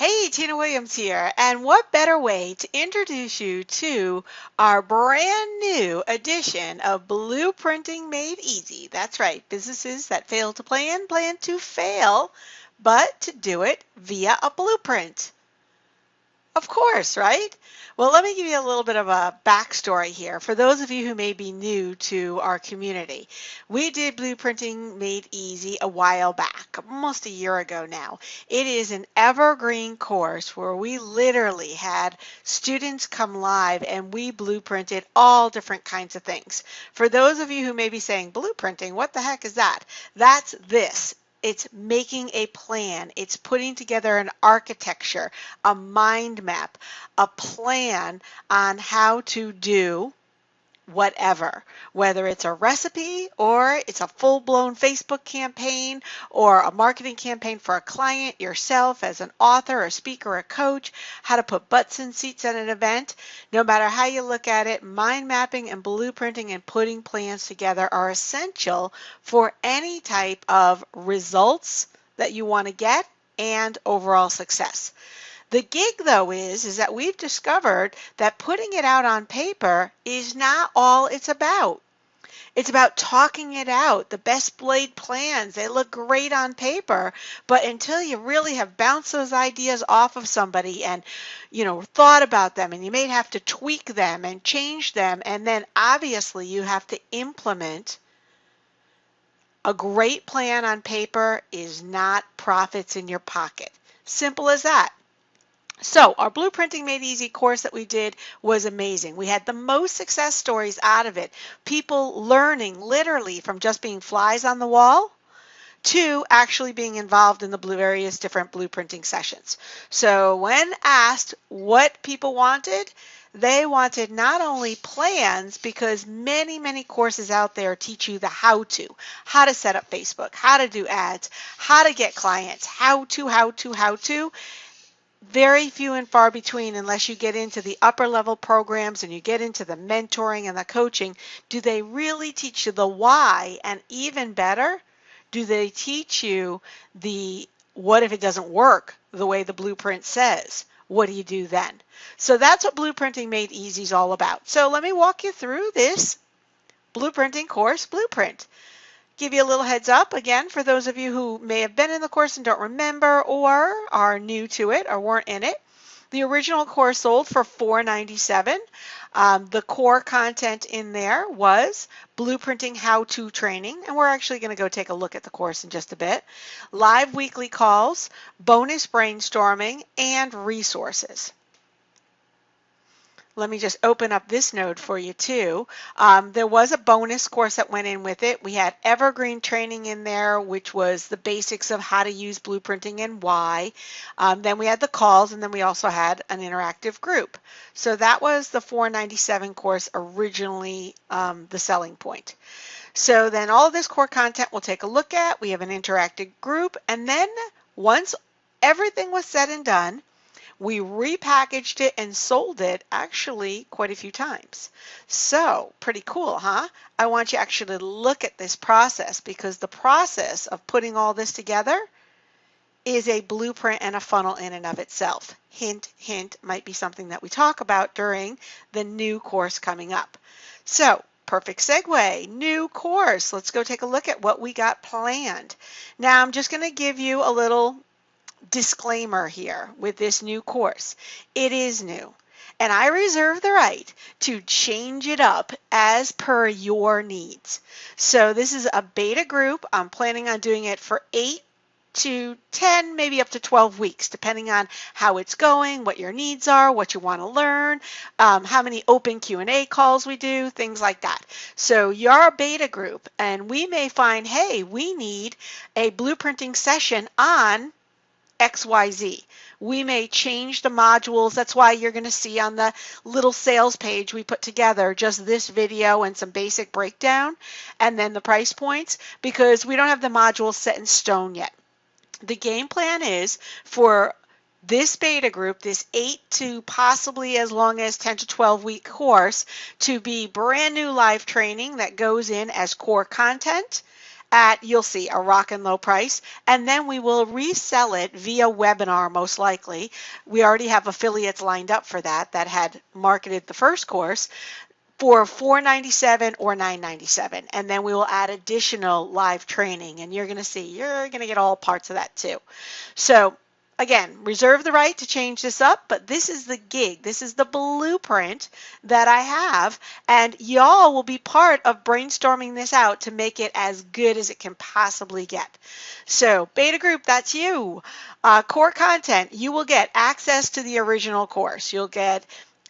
Hey, Tina Williams here, and what better way to introduce you to our brand new edition of Blueprinting Made Easy. That's right, businesses that fail to plan, plan to fail, but to do it via a blueprint. Of course, right? Well, let me give you a little bit of a backstory here. For those of you who may be new to our community, we did Blueprinting Made Easy a while back, almost a year ago now. It is an evergreen course where we literally had students come live and we blueprinted all different kinds of things. For those of you who may be saying, blueprinting, what the heck is that? That's this. It's making a plan. It's putting together an architecture, a mind map, a plan on how to do whatever, whether it's a recipe or it's a full-blown Facebook campaign or a marketing campaign for a client, yourself as an author, a speaker, a coach, how to put butts in seats at an event. No matter how you look at it, mind mapping and blueprinting and putting plans together are essential for any type of results that you want to get and overall success. The gig, though, is that we've discovered that putting it out on paper is not all it's about. It's about talking it out, the best laid plans. They look great on paper, but until you really have bounced those ideas off of somebody and, thought about them, and you may have to tweak them and change them, and then obviously you have to implement. A great plan on paper is not profits in your pocket. Simple as that. So our Blueprinting Made Easy course that we did was amazing. We had the most success stories out of it. People learning literally from just being flies on the wall to actually being involved in the various different blueprinting sessions. So when asked what people wanted, they wanted not only plans, because many courses out there teach you the how to set up Facebook, how to do ads, how to get clients, how to. Very few and far between, unless you get into the upper level programs and you get into the mentoring and the coaching, do they really teach you the why, and even better, do they teach you the what if it doesn't work the way the blueprint says? What do you do then? So that's what Blueprinting Made Easy is all about. So let me walk you through this blueprinting course blueprint. Give you a little heads up again for those of you who may have been in the course and don't remember, or are new to it or weren't in it. The original course sold for $4.97. The core content in there was blueprinting how-to training, and we're actually going to go take a look at the course in just a bit. Live weekly calls, bonus brainstorming, and resources. Let me just open up this node for you too. There was a bonus course that went in with it. We had evergreen training in there, which was the basics of how to use blueprinting and why. Then we had the calls, and then we also had an interactive group. So that was the $4.97 course originally, the selling point. So then all of this core content we'll take a look at. We have an interactive group, and then once everything was said and done, we repackaged it and sold it actually quite a few times. So pretty cool, huh? I want you actually to look at this process, because the process of putting all this together is a blueprint and a funnel in and of itself. Hint, hint, might be something that we talk about during the new course coming up. So perfect segue, new course. Let's go take a look at what we got planned. Now I'm just going to give you a little disclaimer here with this new course. It is new, and I reserve the right to change it up as per your needs. So this is a beta group. I'm planning on doing it for 8 to 10, maybe up to 12 weeks, depending on how it's going, what your needs are, what you want to learn, how many open Q&A calls we do, things like that. So you're a beta group, and we may find, hey, we need a blueprinting session on XYZ. We may change the modules. That's why you're going to see on the little sales page we put together just this video and some basic breakdown, and then the price points, because we don't have the modules set in stone yet. The game plan is for this beta group, this 8 to possibly as long as 10 to 12 week course, to be brand new live training that goes in as core content, at, you'll see, a rock and low price, and then we will resell it via webinar most likely. We already have affiliates lined up for that had marketed the first course for $497 or $997, and then we will add additional live training, and you're going to see, you're going to get all parts of that too. So again, reserve the right to change this up, but this is the gig. This is the blueprint that I have, and y'all will be part of brainstorming this out to make it as good as it can possibly get. So beta group, that's you. Core content, you will get access to the original course. You'll get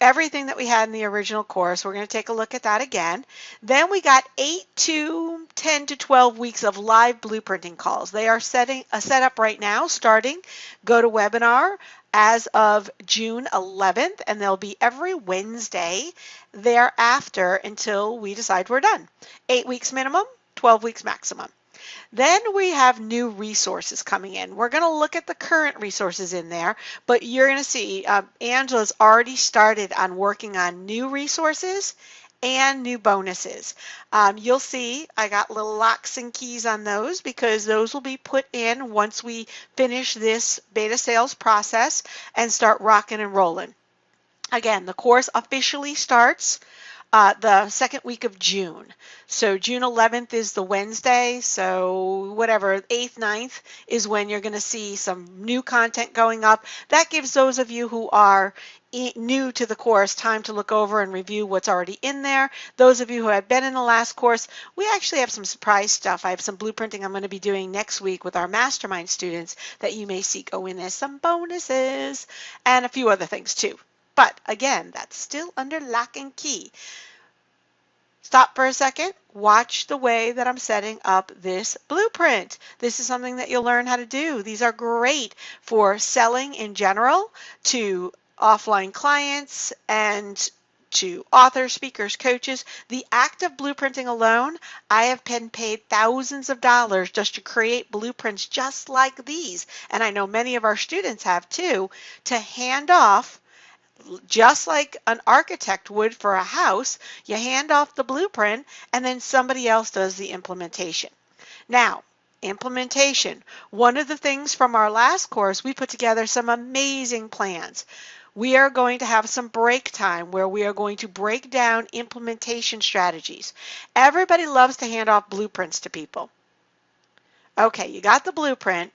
everything that we had in the original course. We're going to take a look at that again. Then we got 8 to 10 to 12 weeks of live blueprinting calls. They are set up right now, starting GoToWebinar as of June 11th, and they'll be every Wednesday thereafter until we decide we're done. 8 weeks minimum, 12 weeks maximum. Then we have new resources coming in. We're going to look at the current resources in there, but you're going to see Angela's already started on working on new resources and new bonuses. You'll see I got little locks and keys on those because those will be put in once we finish this beta sales process and start rocking and rolling. Again, the course officially starts the second week of June. So June 11th is the Wednesday, so whatever, 8th, 9th is when you're going to see some new content going up. That gives those of you who are new to the course time to look over and review what's already in there. Those of you who have been in the last course, we actually have some surprise stuff. I have some blueprinting I'm going to be doing next week with our mastermind students that you may see go in as some bonuses and a few other things too. But again, that's still under lock and key. Stop for a second. Watch the way that I'm setting up this blueprint. This is something that you'll learn how to do. These are great for selling in general to offline clients and to authors, speakers, coaches. The act of blueprinting alone, I have been paid thousands of dollars just to create blueprints just like these. And I know many of our students have too, to hand off. Just like an architect would for a house, you hand off the blueprint and then somebody else does the implementation. Now, implementation. One of the things from our last course, we put together some amazing plans. We are going to have some break time where we are going to break down implementation strategies. Everybody loves to hand off blueprints to people. Okay, you got the blueprint.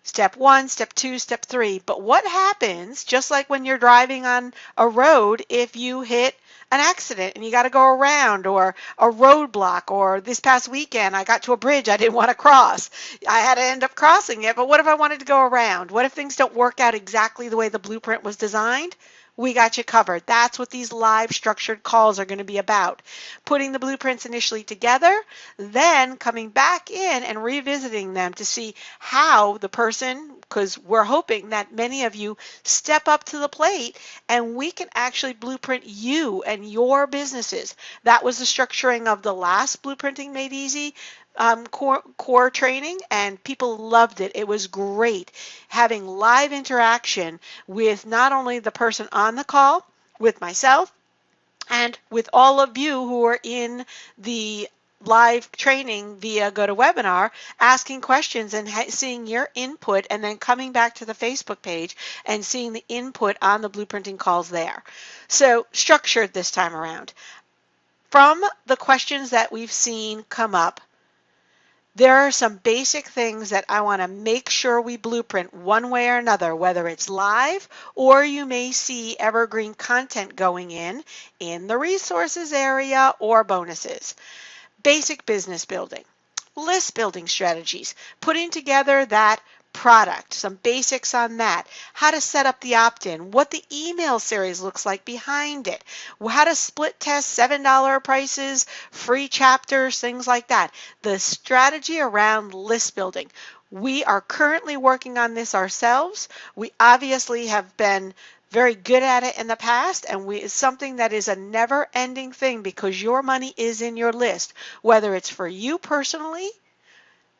Step 1, step 2, step 3. But what happens, just like when you're driving on a road, if you hit an accident and you got to go around, or a roadblock, or this past weekend I got to a bridge I didn't want to cross. I had to end up crossing it, but what if I wanted to go around? What if things don't work out exactly the way the blueprint was designed? We got you covered. That's what these live structured calls are going to be about. Putting the blueprints initially together, then coming back in and revisiting them to see how the person, because we're hoping that many of you step up to the plate and we can actually blueprint you and your businesses. That was the structuring of the last Blueprinting Made Easy core training, and people loved it. It was great having live interaction with not only the person on the call, with myself, and with all of you who are in the live training via GoToWebinar, asking questions and seeing your input, and then coming back to the Facebook page and seeing the input on the blueprinting calls there. So structured this time around. From the questions that we've seen come up, there are some basic things that I want to make sure we blueprint one way or another, whether it's live or you may see evergreen content going in the resources area or bonuses. Basic business building, list building strategies, putting together that product, some basics on that, how to set up the opt-in, what the email series looks like behind it, how to split test $7 prices, free chapters, things like that. The strategy around list building. We are currently working on this ourselves. We obviously have been very good at it in the past, and it's something that is a never-ending thing because your money is in your list, whether it's for you personally,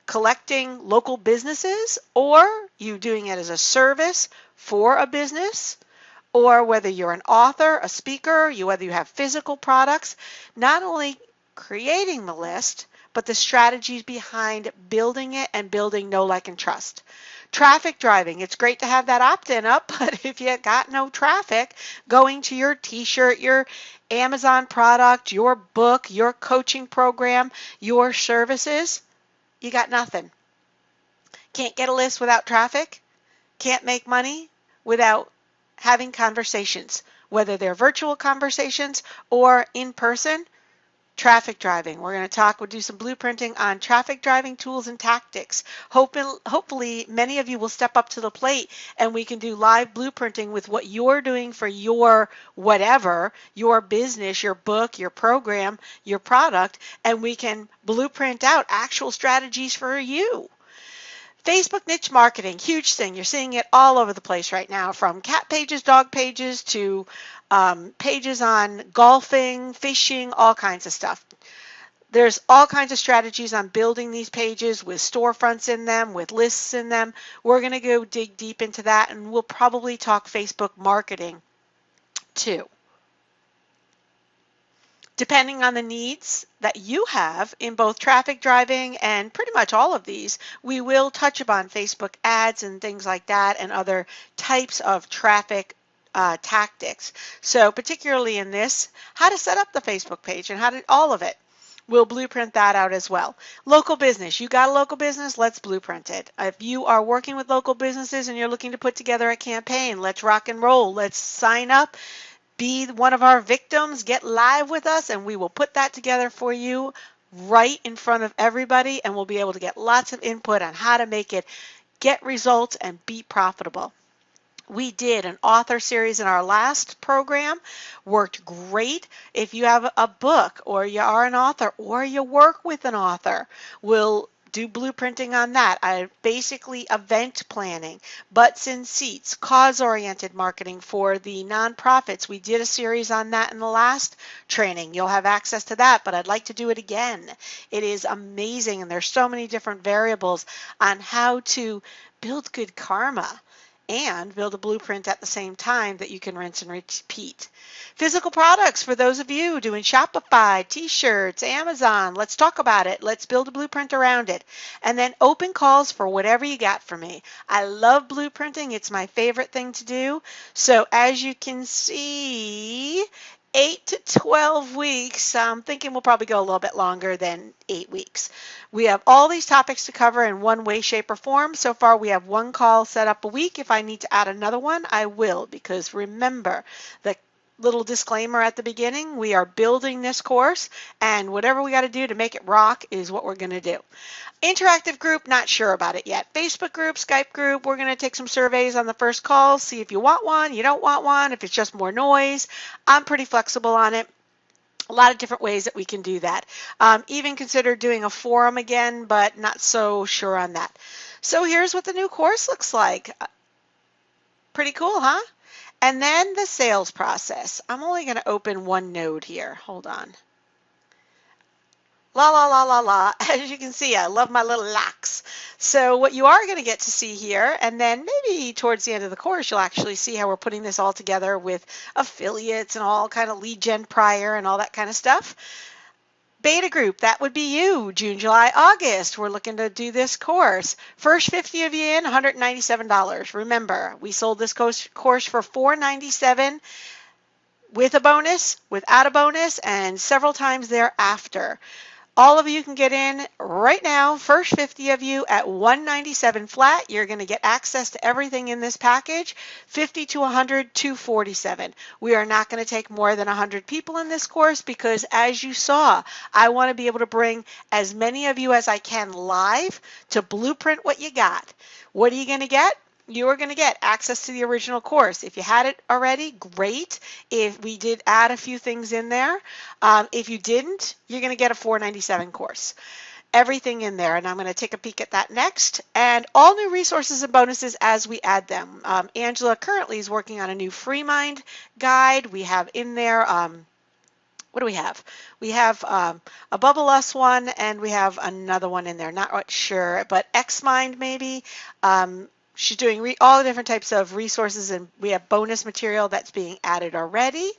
collecting local businesses, or you doing it as a service for a business, or whether you're an author, a speaker, whether you have physical products, not only creating the list, but the strategies behind building it and building know, like, and trust. Traffic driving, it's great to have that opt-in up, but if you got no traffic going to your t-shirt, your Amazon product, your book, your coaching program, your services, you got nothing. Can't get a list without traffic. Can't make money without having conversations, whether they're virtual conversations or in person. Traffic driving. We're going to we'll do some blueprinting on traffic driving tools and tactics. Hopefully, many of you will step up to the plate and we can do live blueprinting with what you're doing for your whatever, your business, your book, your program, your product, and we can blueprint out actual strategies for you. Facebook niche marketing, huge thing. You're seeing it all over the place right now, from cat pages, dog pages, to pages on golfing, fishing, all kinds of stuff. There's all kinds of strategies on building these pages with storefronts in them, with lists in them. We're going to go dig deep into that, and we'll probably talk Facebook marketing too. Depending on the needs that you have in both traffic driving and pretty much all of these, we will touch upon Facebook ads and things like that and other types of traffic tactics. So particularly in this, how to set up the Facebook page and how to all of it. We'll blueprint that out as well. Local business. You got a local business? Let's blueprint it. If you are working with local businesses and you're looking to put together a campaign, let's rock and roll. Let's sign up. Be one of our victims, get live with us, and we will put that together for you right in front of everybody, and we'll be able to get lots of input on how to make it get results and be profitable. We did an author series in our last program, worked great. If you have a book or you are an author or you work with an author, we'll do blueprinting on that. Basically event planning, butts in seats, cause-oriented marketing for the nonprofits. We did a series on that in the last training. You'll have access to that, but I'd like to do it again. It is amazing, and there's so many different variables on how to build good karma and build a blueprint at the same time that you can rinse and repeat. Physical products for those of you doing Shopify, t-shirts, Amazon. Let's talk about it. Let's build a blueprint around it. And then open calls for whatever you got for me. I love blueprinting. It's my favorite thing to do. So as you can see, 8 to 12 weeks. I'm thinking we'll probably go a little bit longer than 8 weeks. We have all these topics to cover in one way, shape, or form. So far, we have one call set up a week. If I need to add another one, I will, because remember, the little disclaimer at the beginning, we are building this course, and whatever we got to do to make it rock is what we're going to do. Interactive group, not sure about it yet. Facebook group, Skype group, we're going to take some surveys on the first call, see if you want one, you don't want one, if it's just more noise. I'm pretty flexible on it. A lot of different ways that we can do that. Even consider doing a forum again, but not so sure on that. So here's what the new course looks like. Pretty cool, huh? And then the sales process. I'm only going to open one node here. Hold on. La, la, la, la, la. As you can see, I love my little locks. So what you are going to get to see here, and then maybe towards the end of the course, you'll actually see how we're putting this all together with affiliates and all kind of lead gen prior and all that kind of stuff. Beta group, that would be you, June, July, August. We're looking to do this course. First 50 of you in, $197. Remember, we sold this course for $497 with a bonus, without a bonus, and several times thereafter. All of you can get in right now, first 50 of you at $197 flat. You're going to get access to everything in this package. 50 to 100, $247. We are not going to take more than 100 people in this course because, as you saw, I want to be able to bring as many of you as I can live to blueprint what you got. What are you going to get? You are going to get access to the original course. If you had it already, great. If we did add a few things in there, if you didn't, you're going to get a $497 course. Everything in there, and I'm going to take a peek at that next. And all new resources and bonuses as we add them. Angela currently is working on a new FreeMind guide. We have in there, what do we have? We have a Bubble Us one, and we have another one in there. Not quite sure, but XMind maybe. She's doing all the different types of resources, and we have bonus material that's being added already.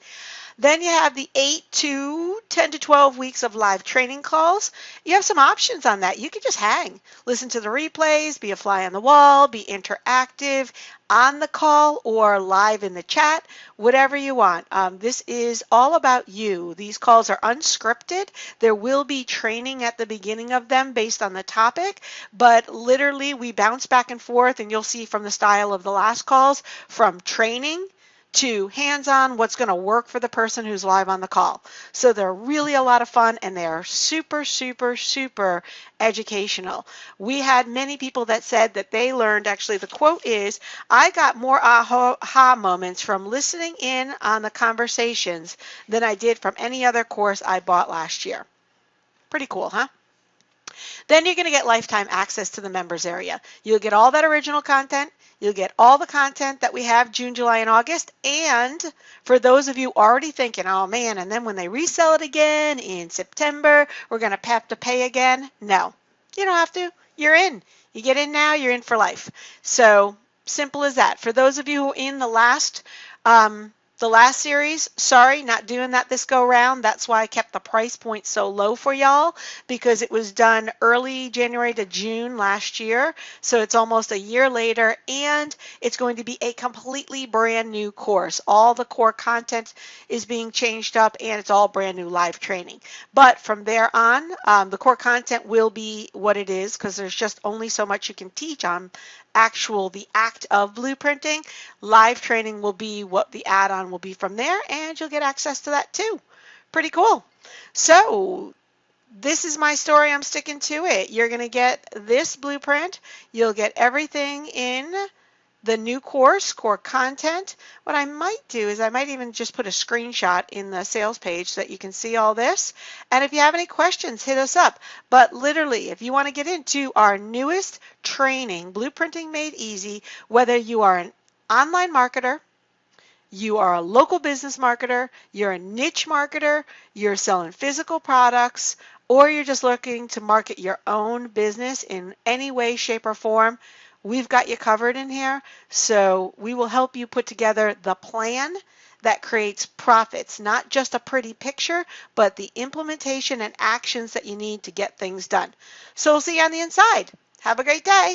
Then you have the 8 to 10 to 12 weeks of live training calls. You have some options on that. You can just hang, listen to the replays, be a fly on the wall, be interactive on the call or live in the chat, whatever you want. This is all about you. These calls are unscripted. There will be training at the beginning of them based on the topic, but literally we bounce back and forth, and you'll see from the style of the last calls, from training to hands-on, what's going to work for the person who's live on the call. So they're really a lot of fun, and they're super, super, super educational. We had many people that said that they learned, actually the quote is, I got more aha moments from listening in on the conversations than I did from any other course I bought last year. Pretty cool, huh? Then you're going to get lifetime access to the members area. You'll get all that original content. You'll get all the content that we have June, July, and August. And for those of you already thinking, oh man, and then when they resell it again in September, we're going to have to pay again. No, you don't have to. You're in. You get in now, you're in for life. So simple as that. For those of you who are in the last series, sorry, not doing that this go round. That's why I kept the price point so low for y'all, because it was done early January to June last year. So it's almost a year later, and it's going to be a completely brand new course. All the core content is being changed up, and it's all brand new live training. But from there on, the core content will be what it is, because there's just only so much you can teach on the act of blueprinting. Live training will be what the add-on will be from there, and you'll get access to that too. Pretty cool. So this is my story. I'm sticking to it. You're going to get this blueprint. You'll get everything in the new course, core content. What I might do is I might even just put a screenshot in the sales page so that you can see all this. And if you have any questions, hit us up. But literally, if you want to get into our newest training, Blueprinting Made Easy, whether you are an online marketer, you are a local business marketer, you're a niche marketer, you're selling physical products, or you're just looking to market your own business in any way, shape, or form, we've got you covered in here. So we will help you put together the plan that creates profits, not just a pretty picture, but the implementation and actions that you need to get things done. So we'll see you on the inside. Have a great day.